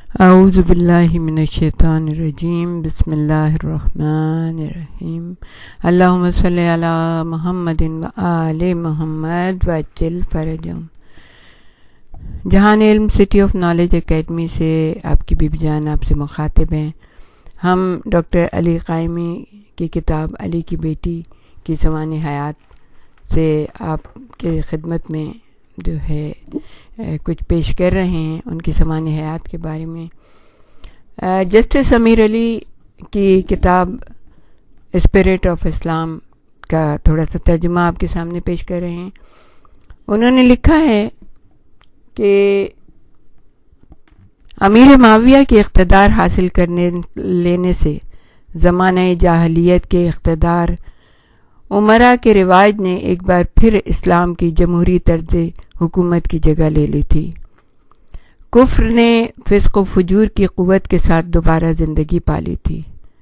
اعوذ باللہ من الشیطان الرجیم بسم اللہ الرحمن الرحیم اللہم صلی علی محمد و آل محمد وعجل فرجہم۔ جہان علم سٹی آف نالج اکیڈمی سے آپ کی بیبی جان آپ سے مخاطب ہیں۔ ہم ڈاکٹر علی قائمی کی کتاب علی کی بیٹی کی زمان حیات سے آپ کے خدمت میں جو ہے کچھ پیش کر رہے ہیں، ان کی زمان حیات کے بارے میں۔ جسٹس امیر علی کی کتاب اسپرٹ آف اسلام کا تھوڑا سا ترجمہ آپ کے سامنے پیش کر رہے ہیں۔ انہوں نے لکھا ہے کہ امیر معاویہ کے اقتدار حاصل لینے سے زمانہ جاہلیت کے اقتدار عمرا کے رواج نے ایک بار پھر اسلام کی جمہوری طرز حکومت کی جگہ لے لی تھی۔ کفر نے فسق و فجور کی قوت کے ساتھ دوبارہ زندگی پالی تھی۔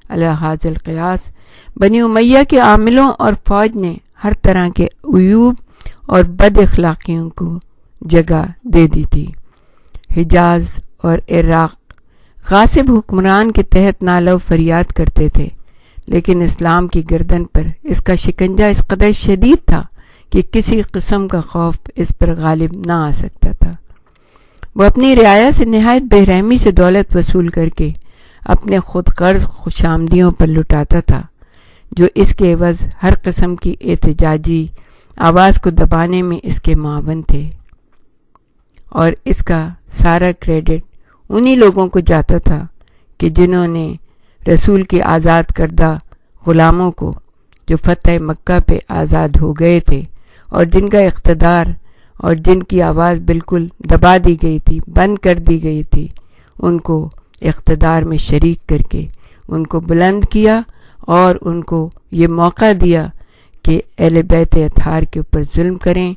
علی ھذا القیاس بنی امیہ کے عاملوں اور فوج نے ہر طرح کے عیوب اور بد اخلاقیوں کو جگہ دے دی تھی۔ حجاز اور عراق غاصب حکمران کے تحت نالہ و فریاد کرتے تھے، لیکن اسلام کی گردن پر اس کا شکنجہ اس قدر شدید تھا کہ کسی قسم کا خوف اس پر غالب نہ آ سکتا تھا۔ وہ اپنی رعایا سے نہایت بے رحمی سے دولت وصول کر کے اپنے خود غرض خوشامدیوں پر لٹاتا تھا، جو اس کے عوض ہر قسم کی احتجاجی آواز کو دبانے میں اس کے معاون تھے، اور اس کا سارا کریڈٹ انہی لوگوں کو جاتا تھا کہ جنہوں نے رسول کے آزاد کردہ غلاموں کو جو فتح مکہ پہ آزاد ہو گئے تھے اور جن کا اقتدار اور جن کی آواز بالکل دبا دی گئی تھی، بند کر دی گئی تھی، ان کو اقتدار میں شریک کر کے ان کو بلند کیا اور ان کو یہ موقع دیا کہ اہل بیت اطہار کے اوپر ظلم کریں،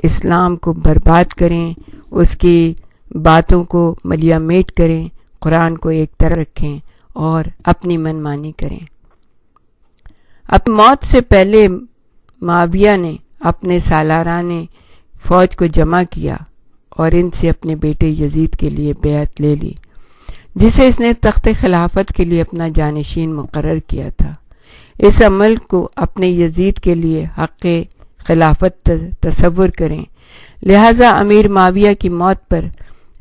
اسلام کو برباد کریں، اس کی باتوں کو ملیا میٹ کریں، قرآن کو ایک طرف رکھیں اور اپنی من مانی کریں۔ اپنی موت سے پہلے معاویہ نے اپنے سالاران فوج کو جمع کیا اور ان سے اپنے بیٹے یزید کے لیے بیعت لے لی، جسے اس نے تخت خلافت کے لیے اپنا جانشین مقرر کیا تھا۔ اس عمل کو اپنے یزید کے لیے حق خلافت تصور کریں۔ لہذا امیر معاویہ کی موت پر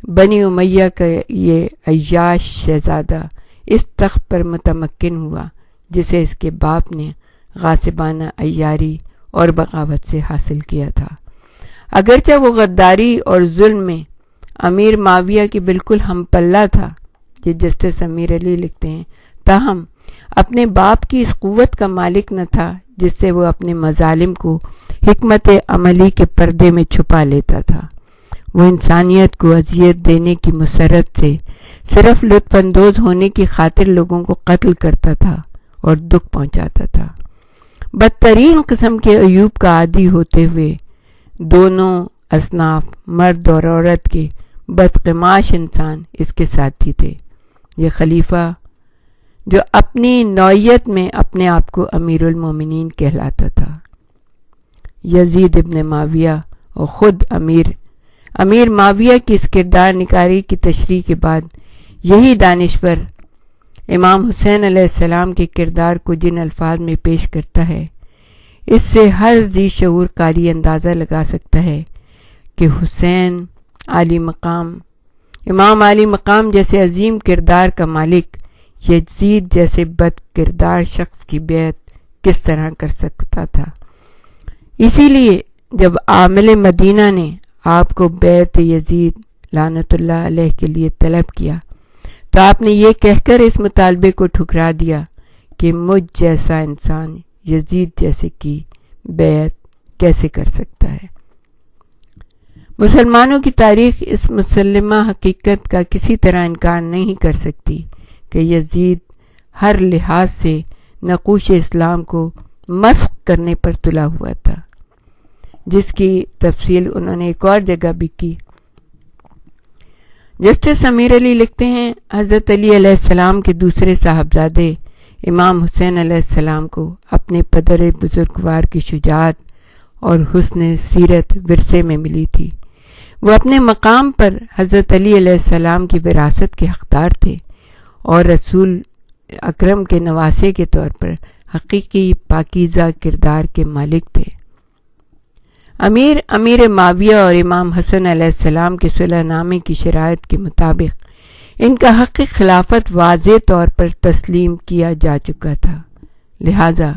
بنی امیہ کا یہ عیاش شہزادہ اس تخت پر متمکن ہوا جسے اس کے باپ نے غاصبانہ عیاری اور بغاوت سے حاصل کیا تھا۔ اگرچہ وہ غداری اور ظلم میں امیر معاویہ کی بالکل ہم پلہ تھا، یہ جسٹس امیر علی لکھتے ہیں، تاہم اپنے باپ کی اس قوت کا مالک نہ تھا جس سے وہ اپنے مظالم کو حکمت عملی کے پردے میں چھپا لیتا تھا۔ وہ انسانیت کو اذیت دینے کی مسرت سے صرف لطف اندوز ہونے کی خاطر لوگوں کو قتل کرتا تھا اور دکھ پہنچاتا تھا۔ بدترین قسم کے عیوب کا عادی ہوتے ہوئے دونوں اصناف مرد اور عورت کے بدقماش انسان اس کے ساتھی تھے۔ یہ خلیفہ جو اپنی نوعیت میں اپنے آپ کو امیر المومنین کہلاتا تھا، یزید ابن معاویہ اور خود امیر معاویہ کی اس کردار نگاری کی تشریح کے بعد یہی دانشور امام حسین علیہ السلام کے کردار کو جن الفاظ میں پیش کرتا ہے، اس سے ہر ذی شعور قاری اندازہ لگا سکتا ہے کہ حسین عالی مقام، امام عالی مقام جیسے عظیم کردار کا مالک یزید جیسے بد کردار شخص کی بیعت کس طرح کر سکتا تھا۔ اسی لیے جب عامل مدینہ نے آپ کو بیعت یزید لعنت اللہ علیہ کے لیے طلب کیا تو آپ نے یہ کہہ کر اس مطالبے کو ٹھکرا دیا کہ مجھ جیسا انسان یزید جیسے کی بیعت کیسے کر سکتا ہے۔ مسلمانوں کی تاریخ اس مسلمہ حقیقت کا کسی طرح انکار نہیں کر سکتی کہ یزید ہر لحاظ سے نقوش اسلام کو مسخ کرنے پر تلا ہوا تھا، جس کی تفصیل انہوں نے ایک اور جگہ بھی کی۔ جسٹس امیر علی لکھتے ہیں، حضرت علی علیہ السلام کے دوسرے صاحبزادے امام حسین علیہ السلام کو اپنے پدر بزرگوار کی شجاعت اور حسن سیرت ورثے میں ملی تھی۔ وہ اپنے مقام پر حضرت علی علیہ السلام کی وراثت کے حقدار تھے اور رسول اکرم کے نواسے کے طور پر حقیقی پاکیزہ کردار کے مالک تھے۔ امیر معاویہ اور امام حسن علیہ السلام کے صلح نامے کی شرائط کے مطابق ان کا حق خلافت واضح طور پر تسلیم کیا جا چکا تھا، لہٰذا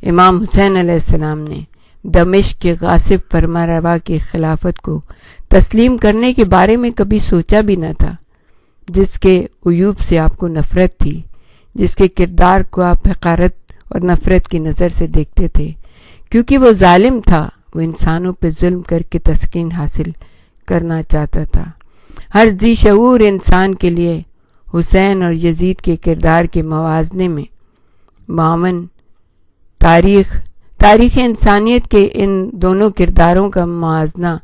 امام حسین علیہ السلام نے دمشق کے غاصب فرمانروا کی خلافت کو تسلیم کرنے کے بارے میں کبھی سوچا بھی نہ تھا، جس کے عیوب سے آپ کو نفرت تھی، جس کے کردار کو آپ حقارت اور نفرت کی نظر سے دیکھتے تھے، کیونکہ وہ ظالم تھا، وہ انسانوں پہ ظلم کر کے تسکین حاصل کرنا چاہتا تھا۔ ہر ذی شعور انسان کے لیے حسین اور یزید کے کردار کے موازنے میں معاون تاریخ انسانیت کے ان دونوں کرداروں کا موازنہ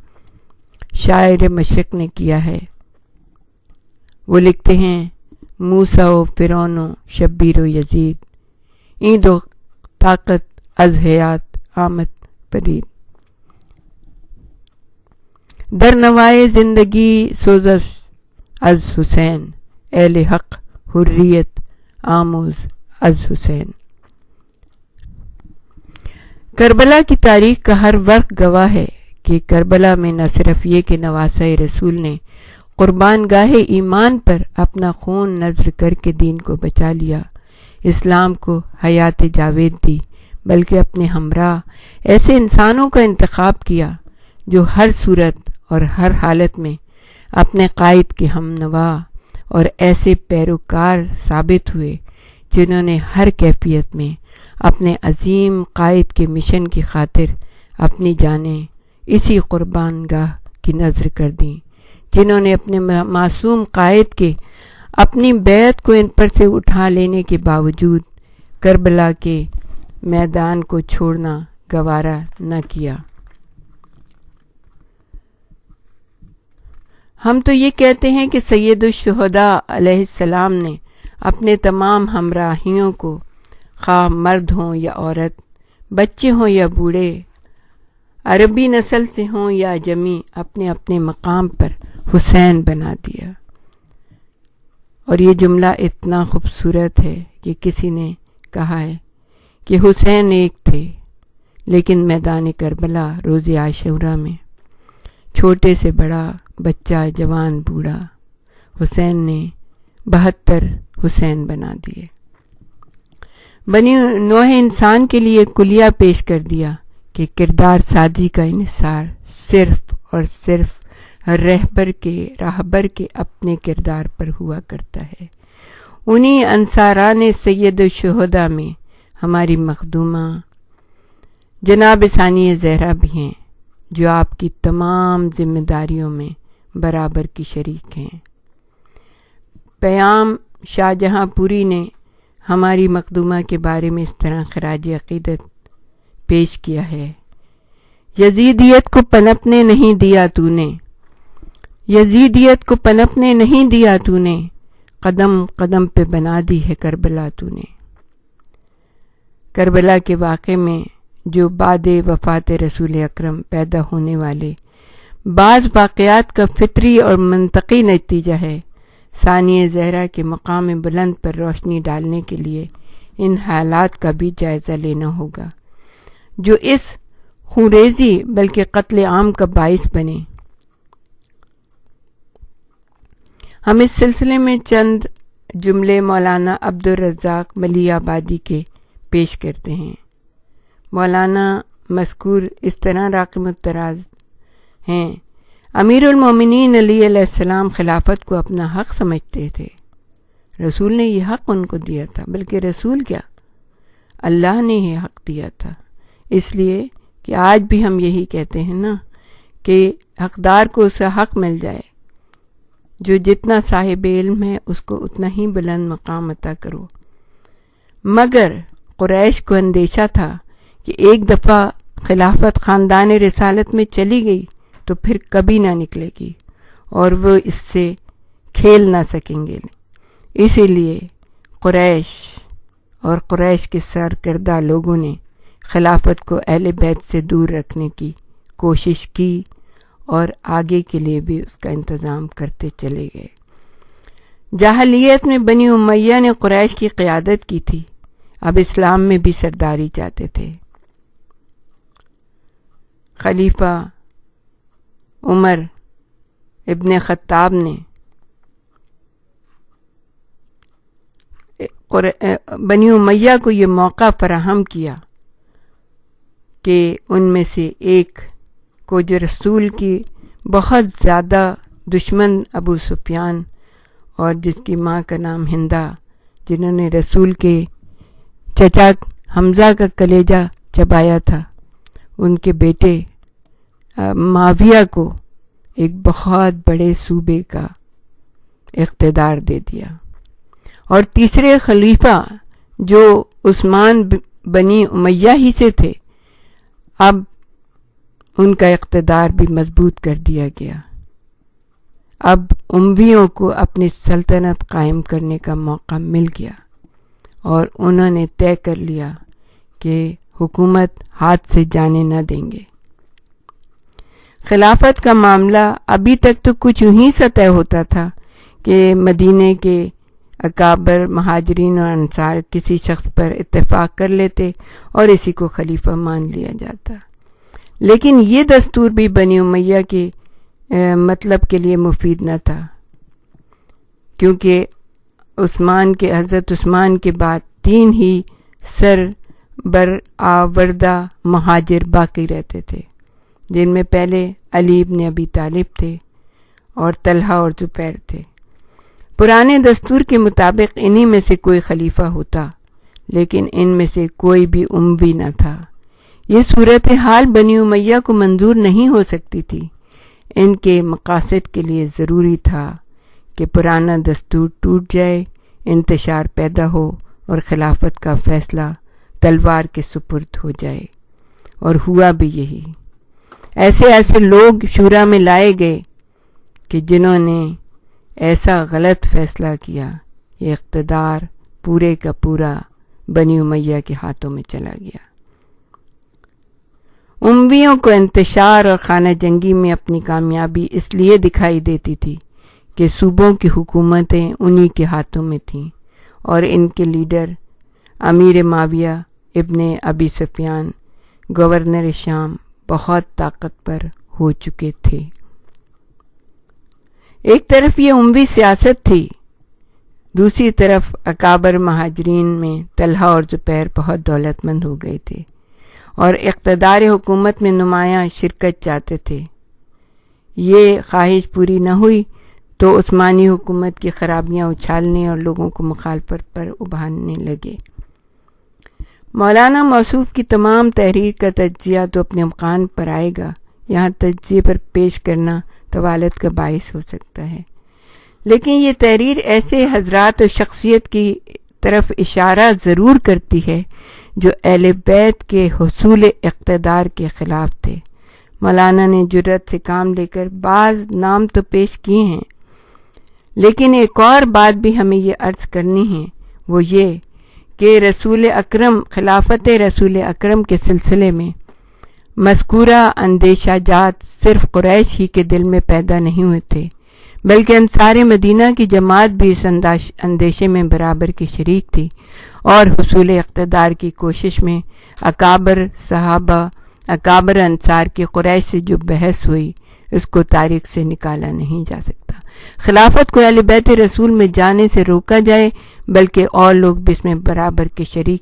شاعر مشرق نے کیا ہے۔ وہ لکھتے ہیں، موسیٰ و فرعون و شبیر و یزید، این دو طاقت از حیات آمد پدید، در نوائے زندگی سوزش از حسین، اہل حق حریت آموز از حسین۔ کربلا کی تاریخ کا ہر ورق گواہ ہے کہ کربلا میں نہ صرف یہ کہ نواسہ رسول نے قربان گاہ ایمان پر اپنا خون نذر کر کے دین کو بچا لیا، اسلام کو حیات جاوید دی، بلکہ اپنے ہمراہ ایسے انسانوں کا انتخاب کیا جو ہر صورت اور ہر حالت میں اپنے قائد کے ہم نوا اور ایسے پیروکار ثابت ہوئے جنہوں نے ہر کیفیت میں اپنے عظیم قائد کے مشن کی خاطر اپنی جانیں اسی قربان گاہ کی نذر کر دیں، جنہوں نے اپنے معصوم قائد کے اپنی بیعت کو ان پر سے اٹھا لینے کے باوجود کربلا کے میدان کو چھوڑنا گوارا نہ کیا۔ ہم تو یہ کہتے ہیں کہ سید الشہداء علیہ السلام نے اپنے تمام ہمراہیوں کو، خواہ مرد ہوں یا عورت، بچے ہوں یا بوڑھے، عربی نسل سے ہوں یا جمی، اپنے اپنے مقام پر حسین بنا دیا۔ اور یہ جملہ اتنا خوبصورت ہے کہ کسی نے کہا ہے کہ حسین ایک تھے، لیکن میدان کربلا روز عاشورہ میں چھوٹے سے بڑا، بچہ جوان بوڑھا، حسین نے 72 حسین بنا دیے۔ بنی نوع انسان کے لیے کلیہ پیش کر دیا کہ کردار سازی کا انحصار صرف اور صرف راہبر کے اپنے کردار پر ہوا کرتا ہے۔ انہی انصاران سید الشہداء میں ہماری مخدومہ جناب ثانیہ زہرا بھی ہیں، جو آپ کی تمام ذمہ داریوں میں برابر کی شریک ہیں۔ پیام شاہ جہاں پوری نے ہماری مخدومہ کے بارے میں اس طرح خراج عقیدت پیش کیا ہے، یزیدیت کو پنپنے نہیں دیا تو نے، یزیدیت کو پنپنے نہیں دیا تو نے، قدم قدم پہ بنا دی ہے کربلا تو نے۔ کربلا کے واقعے میں جو بعد وفات رسول اکرم پیدا ہونے والے بعض واقعات کا فطری اور منطقی نتیجہ ہے، ثانیہ زہرا کے مقام بلند پر روشنی ڈالنے کے لیے ان حالات کا بھی جائزہ لینا ہوگا جو اس خونریزی بلکہ قتل عام کا باعث بنے۔ ہم اس سلسلے میں چند جملے مولانا عبدالرزاق ملی آبادی کے پیش کرتے ہیں۔ مولانا مذکور اس طرح راقم الطراز ہیں، امیر المومنین علی علیہ السلام خلافت کو اپنا حق سمجھتے تھے، رسول نے یہ حق ان کو دیا تھا، بلکہ رسول کیا، اللہ نے یہ حق دیا تھا۔ اس لیے کہ آج بھی ہم یہی کہتے ہیں نا کہ حقدار کو اسے حق مل جائے، جو جتنا صاحب علم ہے اس کو اتنا ہی بلند مقام عطا کرو۔ مگر قریش کو اندیشہ تھا کہ ایک دفعہ خلافت خاندان رسالت میں چلی گئی تو پھر کبھی نہ نکلے گی اور وہ اس سے کھیل نہ سکیں گے، اسی لیے قریش اور قریش کے سرکردہ لوگوں نے خلافت کو اہل بیت سے دور رکھنے کی کوشش کی اور آگے کے لیے بھی اس کا انتظام کرتے چلے گئے۔ جاہلیت میں بنی امیہ نے قریش کی قیادت کی تھی، اب اسلام میں بھی سرداری چاہتے تھے۔ خلیفہ عمر ابن خطاب نے بنی امیہ کو یہ موقع فراہم کیا کہ ان میں سے ایک کو، جو رسول کی بہت زیادہ دشمن ابو سفیان اور جس کی ماں کا نام ہندہ، جنہوں نے رسول کے چچا حمزہ کا کلیجہ چبایا تھا، ان کے بیٹے معاویہ کو ایک بہت بڑے صوبے کا اقتدار دے دیا، اور تیسرے خلیفہ جو عثمان بنی امیہ ہی سے تھے، اب ان کا اقتدار بھی مضبوط کر دیا گیا۔ اب امویوں کو اپنی سلطنت قائم کرنے کا موقع مل گیا، اور انہوں نے طے کر لیا کہ حکومت ہاتھ سے جانے نہ دیں گے۔ خلافت کا معاملہ ابھی تک تو کچھ یوں ہی سا طے ہوتا تھا کہ مدینے کے اکابر مہاجرین اور انصار کسی شخص پر اتفاق کر لیتے اور اسی کو خلیفہ مان لیا جاتا، لیکن یہ دستور بھی بنی امیہ کے مطلب کے لیے مفید نہ تھا، کیونکہ حضرت عثمان کے بعد 3 ہی برآوردہ مہاجر باقی رہتے تھے، جن میں پہلے علی ابن ابی طالب تھے اور طلحہ اور زبیر تھے۔ پرانے دستور کے مطابق انہی میں سے کوئی خلیفہ ہوتا، لیکن ان میں سے کوئی بھی اموی نہ تھا۔ یہ صورتحال بنی امیہ کو منظور نہیں ہو سکتی تھی۔ ان کے مقاصد کے لیے ضروری تھا کہ پرانا دستور ٹوٹ جائے، انتشار پیدا ہو اور خلافت کا فیصلہ تلوار کے سپرد ہو جائے، اور ہوا بھی یہی۔ ایسے لوگ شورا میں لائے گئے کہ جنہوں نے ایسا غلط فیصلہ کیا، یہ اقتدار پورے کا پورا بنی امیہ کے ہاتھوں میں چلا گیا۔ امویوں کو انتشار اور خانہ جنگی میں اپنی کامیابی اس لیے دکھائی دیتی تھی کہ صوبوں کی حکومتیں انہی کے ہاتھوں میں تھیں، اور ان کے لیڈر امیر معاویہ ابن ابی سفیان گورنر شام بہت طاقتور ہو چکے تھے۔ ایک طرف یہ اموی سیاست تھی، دوسری طرف اکابر مہاجرین میں طلحہ اور زبیر بہت دولت مند ہو گئے تھے اور اقتدار حکومت میں نمایاں شرکت چاہتے تھے۔ یہ خواہش پوری نہ ہوئی تو عثمانی حکومت کی خرابیاں اچھالنے اور لوگوں کو مخالفت پر ابھارنے لگے۔ مولانا موصوف کی تمام تحریر کا تجزیہ تو اپنے مقام پر آئے گا، یہاں تجزیے پر پیش کرنا طوالت کا باعث ہو سکتا ہے، لیکن یہ تحریر ایسے حضرات و شخصیت کی طرف اشارہ ضرور کرتی ہے جو اہل بیت کے حصول اقتدار کے خلاف تھے۔ مولانا نے جرأت سے کام لے کر بعض نام تو پیش کیے ہیں، لیکن ایک اور بات بھی ہمیں یہ عرض کرنی ہے، وہ یہ کہ خلافت رسول اکرم کے سلسلے میں مذکورہ اندیشہ جات صرف قریش ہی کے دل میں پیدا نہیں ہوئے تھے، بلکہ انصار مدینہ کی جماعت بھی اس اندیشے میں برابر کی شریک تھی، اور حصول اقتدار کی کوشش میں اکابر صحابہ، اکابر انصار کی قریش سے جو بحث ہوئی، اس کو تاریخ سے نکالا نہیں جا سکتا۔ خلافت کو اہل بیت رسول میں جانے سے روکا جائے، بلکہ اور لوگ بھی اس میں برابر کے شریک